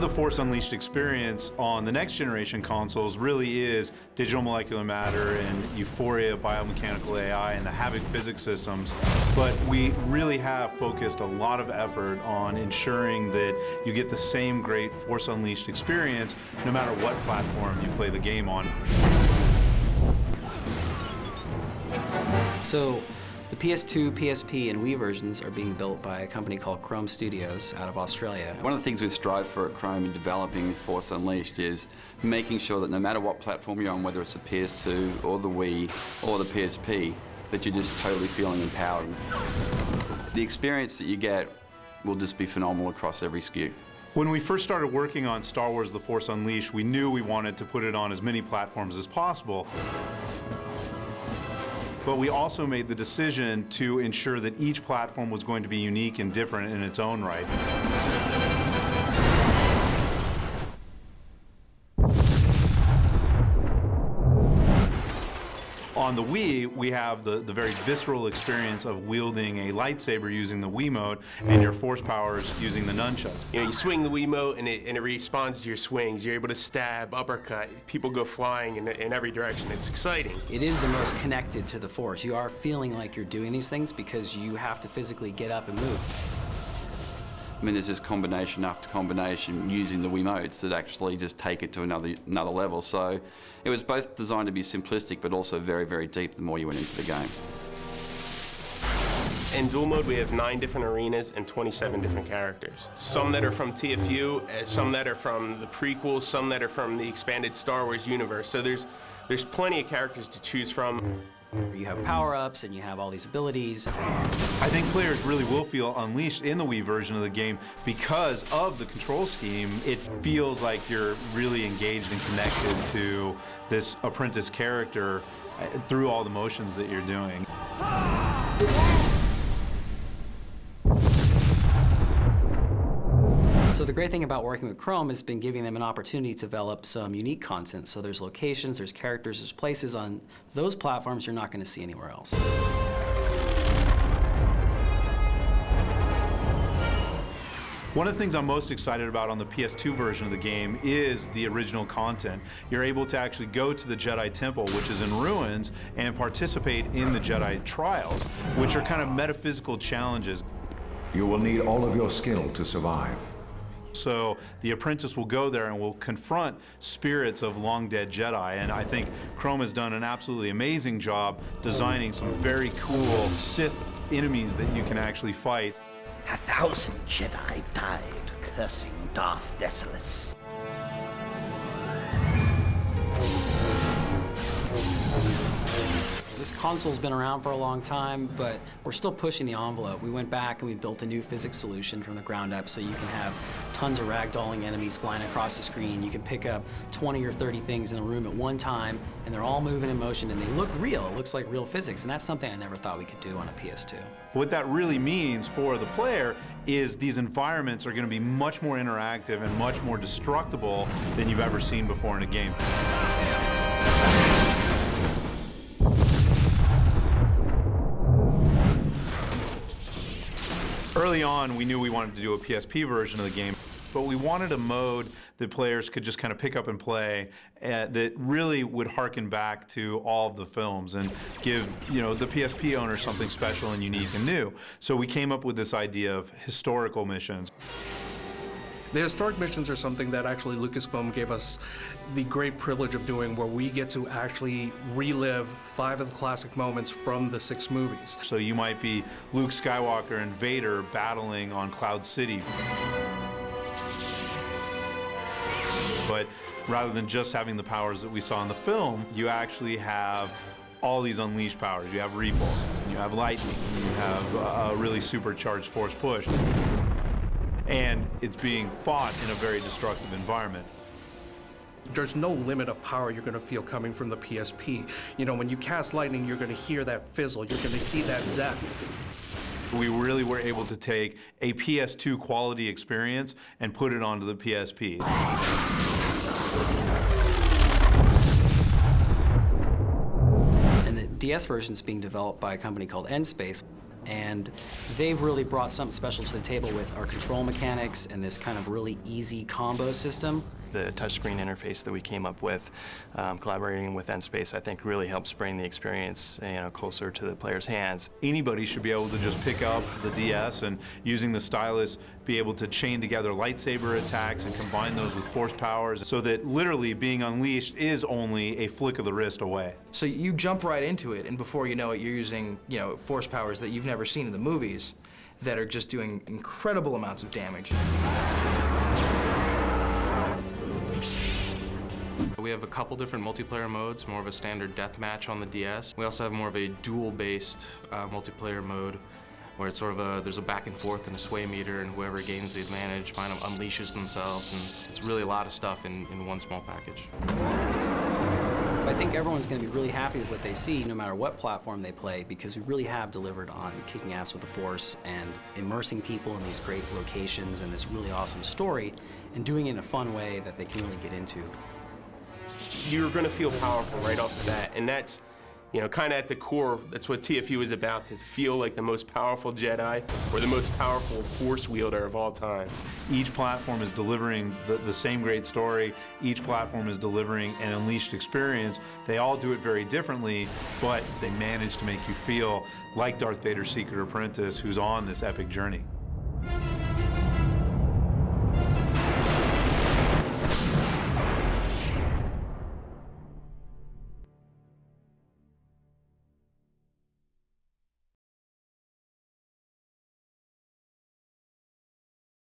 the Force Unleashed experience on the next generation consoles really is digital molecular matter and euphoria, biomechanical AI, and the Havoc physics systems. But we really have focused a lot of effort on ensuring that you get the same great Force Unleashed experience no matter what platform you play the game on. So the PS2, PSP, and Wii versions are being built by a company called Chrome Studios out of Australia. One of the things we've strived for at Chrome in developing Force Unleashed is making sure that no matter what platform you're on, whether it's the PS2 or the Wii or the PSP, that you're just totally feeling empowered. The experience that you get will just be phenomenal across every SKU. When we first started working on Star Wars The Force Unleashed, we knew we wanted to put it on as many platforms as possible. But we also made the decision to ensure that each platform was going to be unique and different in its own right. On the Wii, we have the very visceral experience of wielding a lightsaber using the Wiimote and your force powers using the nunchuck. You know, you swing the Wiimote and it responds to your swings. You're able to stab, uppercut. People go flying in every direction. It's exciting. It is the most connected to the Force. You are feeling like you're doing these things because you have to physically get up and move. I mean, there's just combination after combination using the Wiimotes that actually just take it to another level. So it was both designed to be simplistic, but also very, very deep the more you went into the game. In dual mode, we have 9 different arenas and 27 different characters. Some that are from TFU, some that are from the prequels, some that are from the expanded Star Wars universe. So there's plenty of characters to choose from. You have power-ups and you have all these abilities. I think players really will feel unleashed in the Wii version of the game because of the control scheme. It feels like you're really engaged and connected to this apprentice character through all the motions that you're doing. So the great thing about working with Chrome has been giving them an opportunity to develop some unique content. So there's locations, there's characters, there's places on those platforms you're not going to see anywhere else. One of the things I'm most excited about on the PS2 version of the game is the original content. You're able to actually go to the Jedi Temple, which is in ruins, and participate in the Jedi Trials, which are kind of metaphysical challenges. You will need all of your skill to survive. So the apprentice will go there and will confront spirits of long-dead Jedi, and I think Chrome has done an absolutely amazing job designing some very cool Sith enemies that you can actually fight. 1,000 Jedi died cursing Darth Decimus. This console's been around for a long time, but we're still pushing the envelope. We went back and we built a new physics solution from the ground up so you can have tons of ragdolling enemies flying across the screen. You can pick up 20 or 30 things in a room at one time, and they're all moving in motion, and they look real. It looks like real physics, and that's something I never thought we could do on a PS2. What that really means for the player is these environments are going to be much more interactive and much more destructible than you've ever seen before in a game. Early on, we knew we wanted to do a PSP version of the game, but we wanted a mode that players could just kind of pick up and play that really would harken back to all of the films and give, the PSP owner something special and unique and new. So we came up with this idea of historical missions. The historic missions are something that actually Lucasfilm gave us the great privilege of doing, where we get to actually relive 5 of the classic moments from the 6 movies. So you might be Luke Skywalker and Vader battling on Cloud City. But rather than just having the powers that we saw in the film, you actually have all these unleashed powers. You have repulse, you have lightning, you have a really supercharged force push. And it's being fought in a very destructive environment. There's no limit of power you're going to feel coming from the PSP. When you cast lightning, you're going to hear that fizzle, you're going to see that zap. We really were able to take a PS2 quality experience and put it onto the PSP. And the DS version is being developed by a company called N-Space. And they've really brought something special to the table with our control mechanics and this kind of really easy combo system. The touchscreen interface that we came up with, collaborating with N-Space, I think really helps bring the experience closer to the player's hands. Anybody should be able to just pick up the DS and using the stylus be able to chain together lightsaber attacks and combine those with force powers so that literally being unleashed is only a flick of the wrist away. So you jump right into it, and before you know it, you're using, force powers that you've never seen in the movies that are just doing incredible amounts of damage. We have a couple different multiplayer modes, more of a standard deathmatch on the DS. We also have more of a duel-based multiplayer mode where it's sort of there's a back and forth and a sway meter, and whoever gains the advantage kind of unleashes themselves, and it's really a lot of stuff in one small package. I think everyone's going to be really happy with what they see, no matter what platform they play, because we really have delivered on kicking ass with the Force and immersing people in these great locations and this really awesome story, and doing it in a fun way that they can really get into. You're going to feel powerful right off the bat, and that's, kind of at the core, that's what TFU is about, to feel like the most powerful Jedi or the most powerful Force wielder of all time. Each platform is delivering the same great story. Each platform is delivering an Unleashed experience. They all do it very differently, but they manage to make you feel like Darth Vader's secret apprentice who's on this epic journey.